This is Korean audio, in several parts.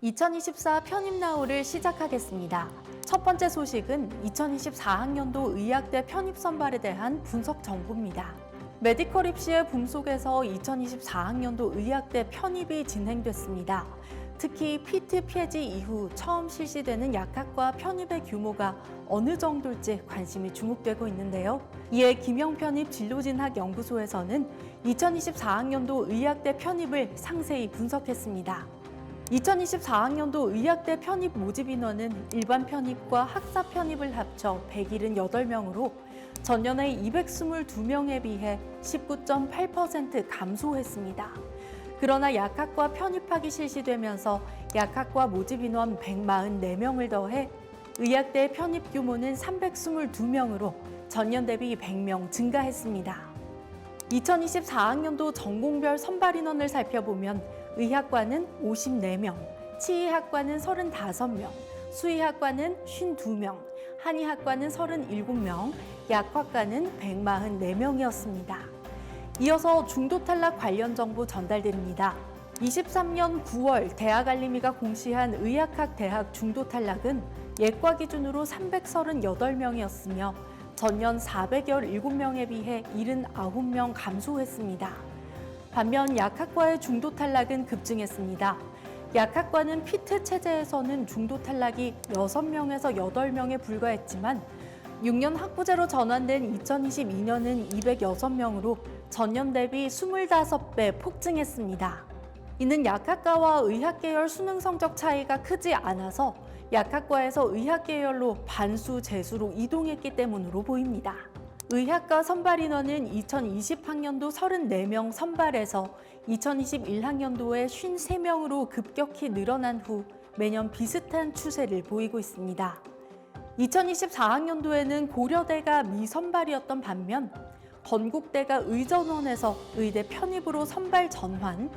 2024 편입나우를 시작하겠습니다. 첫 번째 소식은 2024학년도 의학대 편입 선발에 대한 분석 정보입니다. 메디컬 입시의 붐 속에서 2024학년도 의학대 편입이 진행됐습니다. 특히 PT 폐지 이후 처음 실시되는 약학과 편입의 규모가 어느 정도일지 관심이 주목되고 있는데요. 이에 김영편입 진로진학 연구소에서는 2024학년도 의학대 편입을 상세히 분석했습니다. 2024학년도 의학대 편입 모집 인원은 일반 편입과 학사 편입을 합쳐 178명으로 전년의 222명에 비해 19.8% 감소했습니다. 그러나 약학과 편입학이 실시되면서 약학과 모집 인원 144명을 더해 의학대 편입 규모는 322명으로 전년 대비 100명 증가했습니다. 2024학년도 전공별 선발 인원을 살펴보면 의학과는 54명, 치의학과는 35명, 수의학과는 52명, 한의학과는 37명, 약학과는 144명이었습니다. 이어서 중도 탈락 관련 정보 전달드립니다. 23년 9월 대학알림이가 공시한 의학학 대학 중도 탈락은 예과 기준으로 338명이었으며 전년 417명에 비해 79명 감소했습니다. 반면 약학과의 중도 탈락은 급증했습니다. 약학과는 피트 체제에서는 중도 탈락이 6명에서 8명에 불과했지만 6년 학부제로 전환된 2022년은 206명으로 전년 대비 25배 폭증했습니다. 이는 약학과와 의학계열 수능 성적 차이가 크지 않아서 약학과에서 의학계열로 반수, 재수로 이동했기 때문으로 보입니다. 의학과 선발 인원은 2020학년도 34명 선발에서 2021학년도에 53명으로 급격히 늘어난 후 매년 비슷한 추세를 보이고 있습니다. 2024학년도에는 고려대가 미선발이었던 반면 건국대가 의전원에서 의대 편입으로 선발 전환,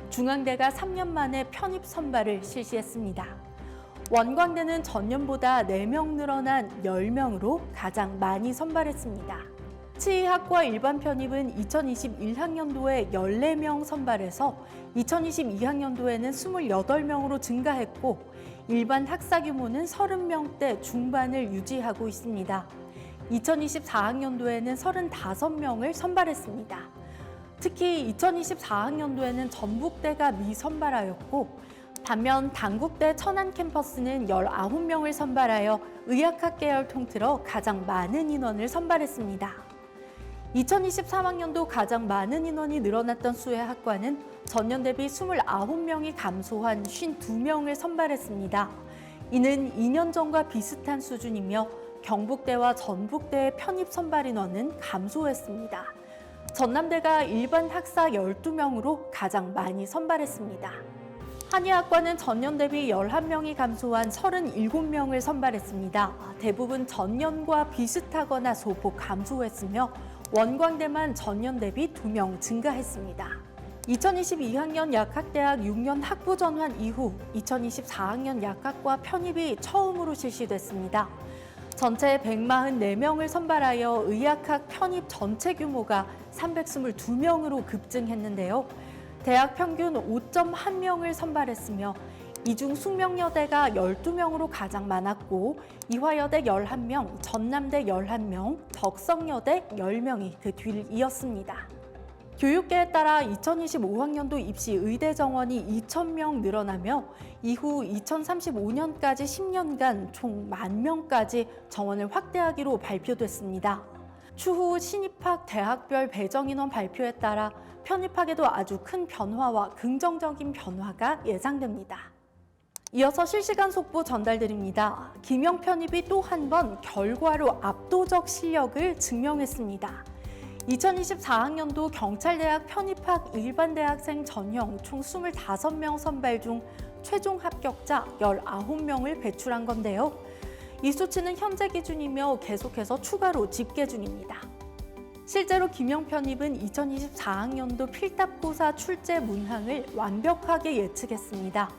중앙대가 3년 만에 편입 선발을 실시했습니다. 원광대는 전년보다 4명 늘어난 10명으로 가장 많이 선발했습니다. 치의학과 일반 편입은 2021학년도에 14명 선발해서 2022학년도에는 28명으로 증가했고 일반 학사 규모는 30명대 중반을 유지하고 있습니다. 2024학년도에는 35명을 선발했습니다. 특히 2024학년도에는 전북대가 미선발하였고 반면 단국대 천안 캠퍼스는 19명을 선발하여 의학학 계열 통틀어 가장 많은 인원을 선발했습니다. 2023학년도 가장 많은 인원이 늘어났던 수의학과는 전년 대비 29명이 감소한 52명을 선발했습니다. 이는 2년 전과 비슷한 수준이며 경북대와 전북대의 편입 선발 인원은 감소했습니다. 전남대가 일반 학사 12명으로 가장 많이 선발했습니다. 한의학과는 전년 대비 11명이 감소한 37명을 선발했습니다. 대부분 전년과 비슷하거나 소폭 감소했으며 원광대만 전년 대비 2명 증가했습니다. 2022학년 약학대학 6년 학부 전환 이후 2024학년 약학과 편입이 처음으로 실시됐습니다. 전체 144명을 선발하여 의학학 편입 전체 규모가 322명으로 급증했는데요. 대학 평균 5.1명을 선발했으며 이 중 숙명여대가 12명으로 가장 많았고 이화여대 11명, 전남대 11명, 덕성여대 10명이 그 뒤를 이었습니다. 교육계에 따라 2025학년도 입시 의대 정원이 2,000명 늘어나며 이후 2035년까지 10년간 총 10,000명까지 정원을 확대하기로 발표됐습니다. 추후 신입학 대학별 배정 인원 발표에 따라 편입학에도 아주 큰 변화와 긍정적인 변화가 예상됩니다. 이어서 실시간 속보 전달드립니다. 김영 편입이 또 한 번 결과로 압도적 실력을 증명했습니다. 2024학년도 경찰대학 편입학 일반대학생 전형 총 25명 선발 중 최종 합격자 19명을 배출한 건데요. 이 수치는 현재 기준이며 계속해서 추가로 집계 중입니다. 실제로 김영 편입은 2024학년도 필답고사 출제 문항을 완벽하게 예측했습니다.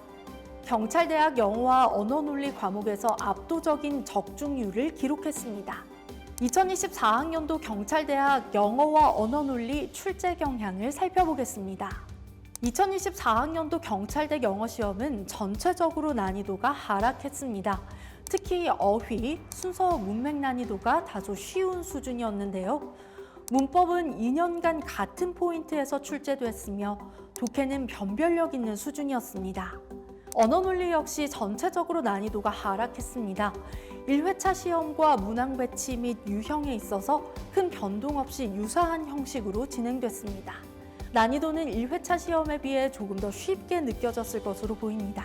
경찰대학 영어와 언어논리 과목에서 압도적인 적중률을 기록했습니다. 2024학년도 경찰대학 영어와 언어논리 출제 경향을 살펴보겠습니다. 2024학년도 경찰대 영어 시험은 전체적으로 난이도가 하락했습니다. 특히 어휘, 순서 문맥 난이도가 다소 쉬운 수준이었는데요. 문법은 2년간 같은 포인트에서 출제됐으며 독해는 변별력 있는 수준이었습니다. 언어논리 역시 전체적으로 난이도가 하락했습니다. 1회차 시험과 문항 배치 및 유형에 있어서 큰 변동 없이 유사한 형식으로 진행됐습니다. 난이도는 1회차 시험에 비해 조금 더 쉽게 느껴졌을 것으로 보입니다.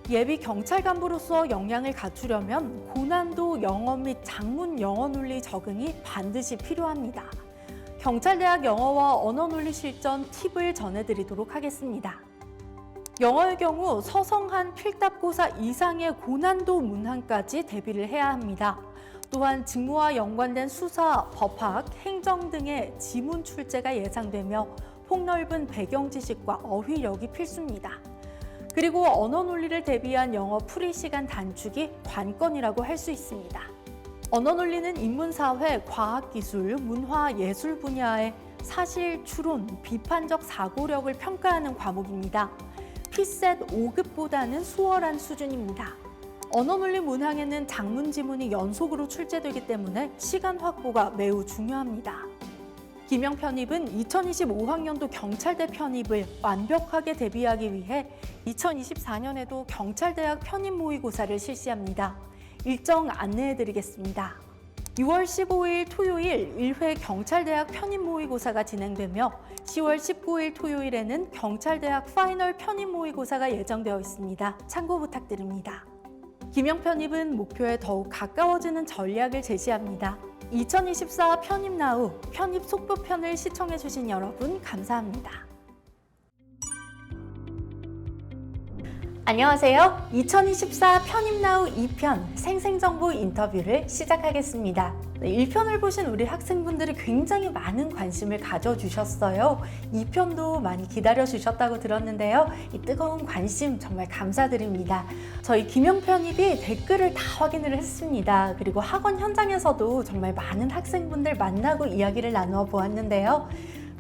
예비 경찰 간부로서 역량을 갖추려면 고난도 영어 및 장문 영어 논리 적응이 반드시 필요합니다. 경찰대학 영어와 언어논리 실전 팁을 전해드리도록 하겠습니다. 영어의 경우 서성한 필답고사 이상의 고난도 문항까지 대비를 해야 합니다. 또한 직무와 연관된 수사, 법학, 행정 등의 지문 출제가 예상되며 폭넓은 배경 지식과 어휘력이 필수입니다. 그리고 언어 논리를 대비한 영어 풀이 시간 단축이 관건이라고 할 수 있습니다. 언어 논리는 인문사회, 과학기술, 문화, 예술 분야의 사실, 추론, 비판적 사고력을 평가하는 과목입니다. 피셋 5급보다는 수월한 수준입니다. 언어논리 문항에는 장문 지문이 연속으로 출제되기 때문에 시간 확보가 매우 중요합니다. 기명 편입은 2025학년도 경찰대 편입을 완벽하게 대비하기 위해 2024년에도 경찰대학 편입 모의고사를 실시합니다. 일정 안내해드리겠습니다. 6월 15일 토요일 1회 경찰대학 편입 모의고사가 진행되며 10월 19일 토요일에는 경찰대학 파이널 편입 모의고사가 예정되어 있습니다. 참고 부탁드립니다. 기명 편입은 목표에 더욱 가까워지는 전략을 제시합니다. 2024 편입 나우 편입 속보편을 시청해주신 여러분 감사합니다. 안녕하세요. 2024 편입 나우 2편 생생정보 인터뷰를 시작하겠습니다. 1편을 보신 우리 학생분들이 굉장히 많은 관심을 가져주셨어요. 2편도 많이 기다려주셨다고 들었는데요. 이 뜨거운 관심 정말 감사드립니다. 저희 기명 편입이 댓글을 다 확인을 했습니다. 그리고 학원 현장에서도 정말 많은 학생분들 만나고 이야기를 나누어 보았는데요.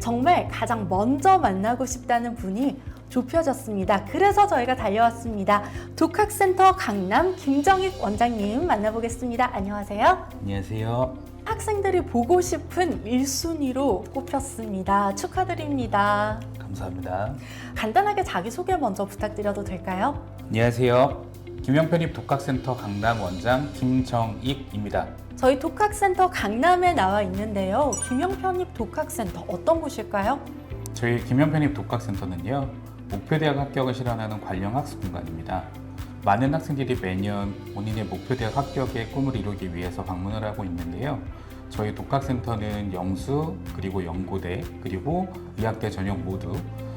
정말 가장 먼저 만나고 싶다는 분이 좁혀졌습니다. 그래서 저희가 달려왔습니다. 독학센터 강남 김정익 원장님 만나보겠습니다. 안녕하세요. 안녕하세요. 학생들이 보고 싶은 1순위로 꼽혔습니다. 축하드립니다. 감사합니다. 간단하게 자기소개 먼저 부탁드려도 될까요? 안녕하세요. 김영편입 독학센터 강남 원장 김정익입니다. 저희 독학센터 강남에 나와 있는데요. 김영편입 독학센터 어떤 곳일까요? 저희 김영편입 독학센터는요. 목표대학 합격을 실현하는 관련 학습 공간입니다. 많은 학생들이 매년 본인의 목표대학 합격의 꿈을 이루기 위해서 방문을 하고 있는데요. 저희 독학센터는 영수, 그리고 연고대, 그리고 의학대 전형 모두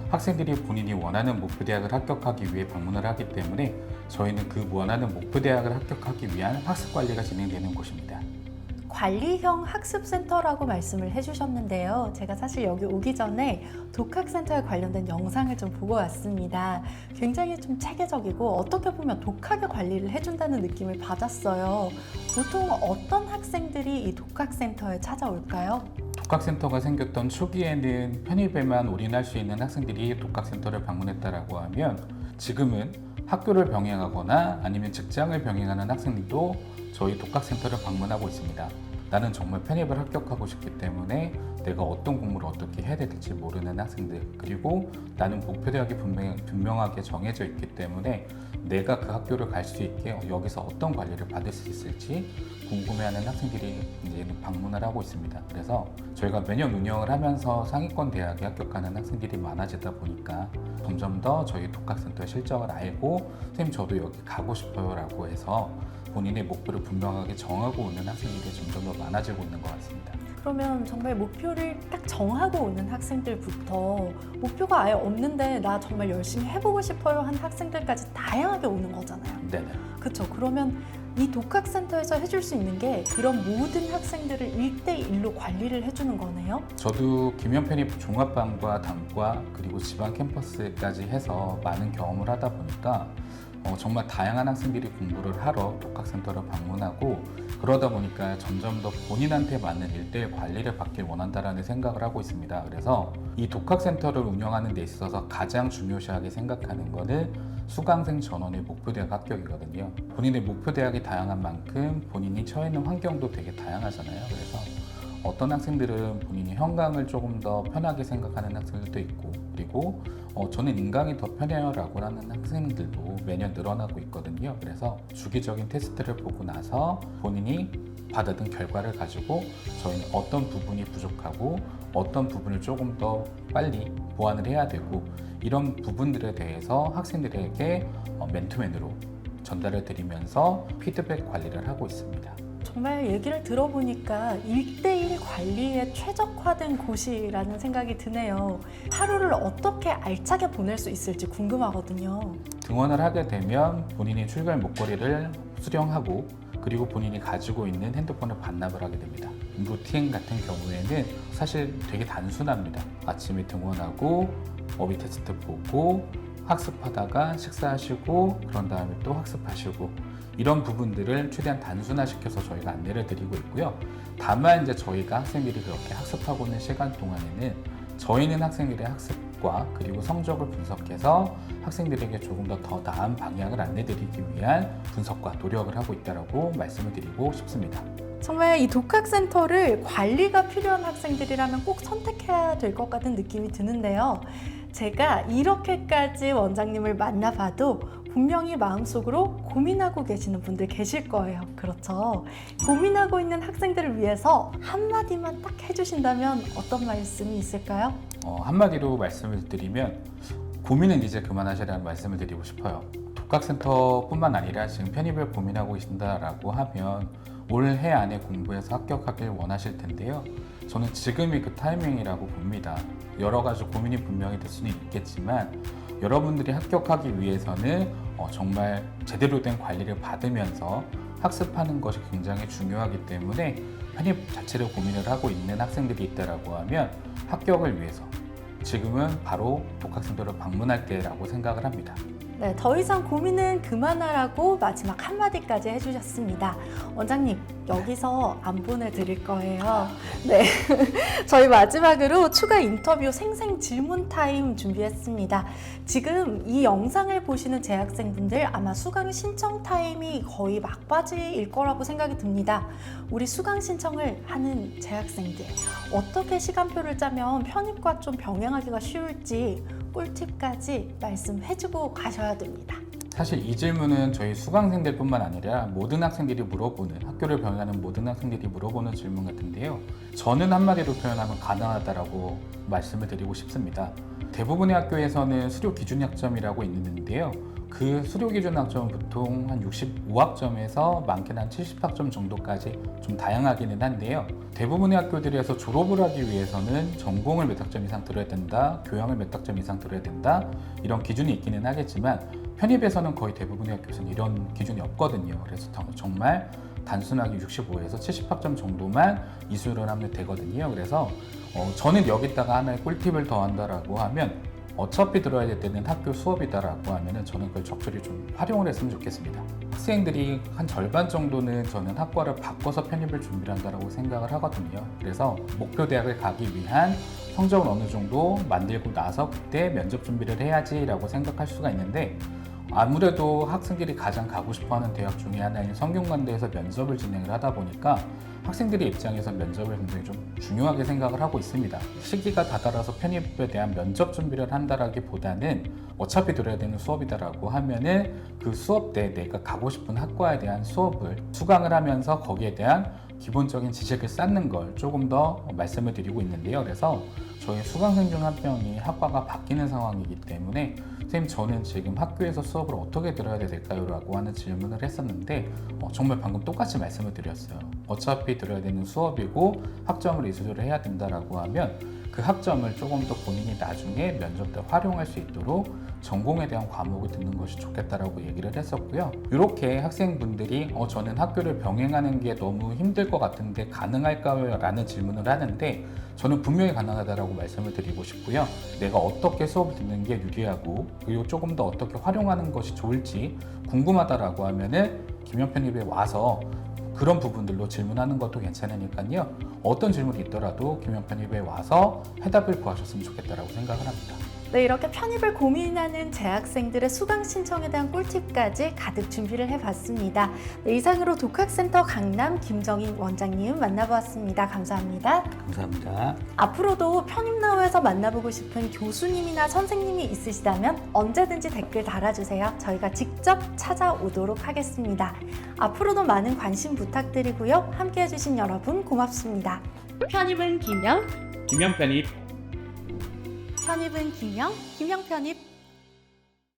학생들이 본인이 원하는 목표대학을 합격하기 위해 방문을 하기 때문에 저희는 그 원하는 목표대학을 합격하기 위한 학습 관리가 진행되는 곳입니다. 관리형 학습센터라고 말씀을 해주셨는데요. 제가 사실 여기 오기 전에 독학센터에 관련된 영상을 좀 보고 왔습니다. 굉장히 좀 체계적이고 어떻게 보면 독하게 관리를 해준다는 느낌을 받았어요. 보통 어떤 학생들이 이 독학센터에 찾아올까요? 독학센터가 생겼던 초기에는 편입에만 올인할 수 있는 학생들이 독학센터를 방문했다라고 하면 지금은 학교를 병행하거나 아니면 직장을 병행하는 학생들도 저희 독학센터를 방문하고 있습니다. 나는 정말 편입을 합격하고 싶기 때문에 내가 어떤 공부를 어떻게 해야 될지 모르는 학생들, 그리고 나는 목표대학이 분명하게 정해져 있기 때문에 내가 그 학교를 갈 수 있게 여기서 어떤 관리를 받을 수 있을지 궁금해하는 학생들이 이제는 방문을 하고 있습니다. 그래서 저희가 매년 운영을 하면서 상위권 대학에 합격하는 학생들이 많아지다 보니까 점점 더 저희 독학센터의 실적을 알고 선생님 저도 여기 가고 싶어요 라고 해서 본인의 목표를 분명하게 정하고 오는 학생들이 점점 더 많아지고 있는 것 같습니다. 그러면 정말 목표를 딱 정하고 오는 학생들부터 목표가 아예 없는데 나 정말 열심히 해보고 싶어요 한 학생들까지 다양하게 오는 거잖아요. 네네. 그렇죠. 그러면 이 독학센터에서 해줄 수 있는 게 그런 모든 학생들을 1대1로 관리를 해주는 거네요? 저도 김현편입 종합반과 단과 그리고 지방 캠퍼스까지 해서 많은 경험을 하다 보니까 정말 다양한 학생들이 공부를 하러 독학센터를 방문하고 그러다 보니까 점점 더 본인한테 맞는 1:1 관리를 받길 원한다라는 생각을 하고 있습니다. 그래서 이 독학센터를 운영하는 데 있어서 가장 중요시하게 생각하는 것은 수강생 전원의 목표대학 합격이거든요. 본인의 목표대학이 다양한 만큼 본인이 처해 있는 환경도 되게 다양하잖아요. 그래서 어떤 학생들은 본인이 현강을 조금 더 편하게 생각하는 학생들도 있고, 그리고 저는 인강이 더 편해요 라고 하는 학생들도 매년 늘어나고 있거든요. 그래서 주기적인 테스트를 보고 나서 본인이 받아든 결과를 가지고 저희는 어떤 부분이 부족하고 어떤 부분을 조금 더 빨리 보완을 해야 되고, 이런 부분들에 대해서 학생들에게 맨투맨으로 전달을 드리면서 피드백 관리를 하고 있습니다. 정말 얘기를 들어보니까 1:1 관리에 최적화된 곳이라는 생각이 드네요. 하루를 어떻게 알차게 보낼 수 있을지 궁금하거든요. 등원을 하게 되면 본인이 출결 목걸이를 수령하고, 그리고 본인이 가지고 있는 핸드폰을 반납을 하게 됩니다. 루틴 같은 경우에는 사실 되게 단순합니다. 아침에 등원하고 어휘 테스트 보고 학습하다가 식사하시고 그런 다음에 또 학습하시고, 이런 부분들을 최대한 단순화시켜서 저희가 안내를 드리고 있고요. 다만 이제 저희가 학생들이 그렇게 학습하고 있는 시간 동안에는 저희는 학생들의 학습과 그리고 성적을 분석해서 학생들에게 조금 더 나은 방향을 안내드리기 위한 분석과 노력을 하고 있다고 말씀을 드리고 싶습니다. 정말 이 독학센터를 관리가 필요한 학생들이라면 꼭 선택해야 될 것 같은 느낌이 드는데요. 제가 이렇게까지 원장님을 만나봐도 분명히 마음속으로 고민하고 계시는 분들 계실 거예요. 그렇죠? 고민하고 있는 학생들을 위해서 한마디만 딱 해주신다면 어떤 말씀이 있을까요? 한마디로 말씀을 드리면 고민은 이제 그만하시라는 말씀을 드리고 싶어요. 독학센터뿐만 아니라 지금 편입을 고민하고 계신다라고 하면 올해 안에 공부해서 합격하길 원하실 텐데요. 저는 지금이 그 타이밍이라고 봅니다. 여러 가지 고민이 분명히 될 수는 있겠지만 여러분들이 합격하기 위해서는 정말 제대로 된 관리를 받으면서 학습하는 것이 굉장히 중요하기 때문에 편입 자체를 고민을 하고 있는 학생들이 있다라고 하면 합격을 위해서 지금은 바로 독학센터를 방문할 때라고 생각을 합니다. 네, 더 이상 고민은 그만하라고 마지막 한마디까지 해주셨습니다. 원장님, 여기서 안 보내드릴 거예요. 네, 저희 마지막으로 추가 인터뷰 생생 질문 타임 준비했습니다. 지금 이 영상을 보시는 재학생분들 아마 수강 신청 타임이 거의 막바지일 거라고 생각이 듭니다. 우리 수강 신청을 하는 재학생들, 어떻게 시간표를 짜면 편입과 좀 병행하기가 쉬울지 꿀팁까지 말씀해주고 가셔야 됩니다. 사실 이 질문은 저희 수강생들뿐만 아니라 모든 학생들이 물어보는, 학교를 병행하는 모든 학생들이 물어보는 질문 같은데요. 저는 한마디로 표현하면 가능하다라고 말씀을 드리고 싶습니다. 대부분의 학교에서는 수료 기준 학점이라고 있는데요. 그 수료 기준 학점은 보통 한 65학점에서 많게는 한 70학점 정도까지 좀 다양하기는 한데요. 대부분의 학교들에서 졸업을 하기 위해서는 전공을 몇 학점 이상 들어야 된다, 교양을 몇 학점 이상 들어야 된다, 이런 기준이 있기는 하겠지만 편입에서는 거의 대부분의 학교에서는 이런 기준이 없거든요. 그래서 정말 단순하게 65에서 70학점 정도만 이수를 하면 되거든요. 그래서 저는 여기다가 하나의 꿀팁을 더한다라고 하면 어차피 들어야 될 때는 학교 수업이다라고 하면은 저는 그걸 적절히 좀 활용을 했으면 좋겠습니다. 학생들이 한 절반 정도는 저는 학과를 바꿔서 편입을 준비를 한다고 생각을 하거든요. 그래서 목표 대학을 가기 위한 성적을 어느 정도 만들고 나서 그때 면접 준비를 해야지라고 생각할 수가 있는데, 아무래도 학생들이 가장 가고 싶어하는 대학 중에 하나인 성균관대에서 면접을 진행을 하다 보니까 학생들의 입장에서 면접을 굉장히 좀 중요하게 생각을 하고 있습니다. 시기가 다다라서 편입에 대한 면접 준비를 한다라기보다는 어차피 들어야 되는 수업이다라고 하면은 그 수업 때 내가 가고 싶은 학과에 대한 수업을 수강을 하면서 거기에 대한 기본적인 지식을 쌓는 걸 조금 더 말씀을 드리고 있는데요. 그래서 저희 수강생 중 한 명이 학과가 바뀌는 상황이기 때문에 선생님, 저는 지금 학교에서 수업을 어떻게 들어야 될까요? 라고 하는 질문을 했었는데 정말 방금 똑같이 말씀을 드렸어요. 어차피 들어야 되는 수업이고 학점을 이수를 해야 된다라고 하면 그 학점을 조금 더 본인이 나중에 면접 때 활용할 수 있도록 전공에 대한 과목을 듣는 것이 좋겠다라고 얘기를 했었고요. 이렇게 학생분들이 저는 학교를 병행하는 게 너무 힘들 것 같은데 가능할까요? 라는 질문을 하는데 저는 분명히 가능하다라고 말씀을 드리고 싶고요. 내가 어떻게 수업을 듣는 게 유리하고 그리고 조금 더 어떻게 활용하는 것이 좋을지 궁금하다라고 하면은 김현 편입에 와서 그런 부분들로 질문하는 것도 괜찮으니까요. 어떤 질문이 있더라도 김영 편입에 와서 해답을 구하셨으면 좋겠다라고 생각을 합니다. 네, 이렇게 편입을 고민하는 재학생들의 수강 신청에 대한 꿀팁까지 가득 준비를 해봤습니다. 네, 이상으로 독학센터 강남 김정인 원장님 만나보았습니다. 감사합니다. 감사합니다. 앞으로도 편입나우에서 만나보고 싶은 교수님이나 선생님이 있으시다면 언제든지 댓글 달아주세요. 저희가 직접 찾아오도록 하겠습니다. 앞으로도 많은 관심 부탁드리고요. 함께해 주신 여러분 고맙습니다. 편입은 김영, 김영 편입. 편입은 김영, 김영 편입.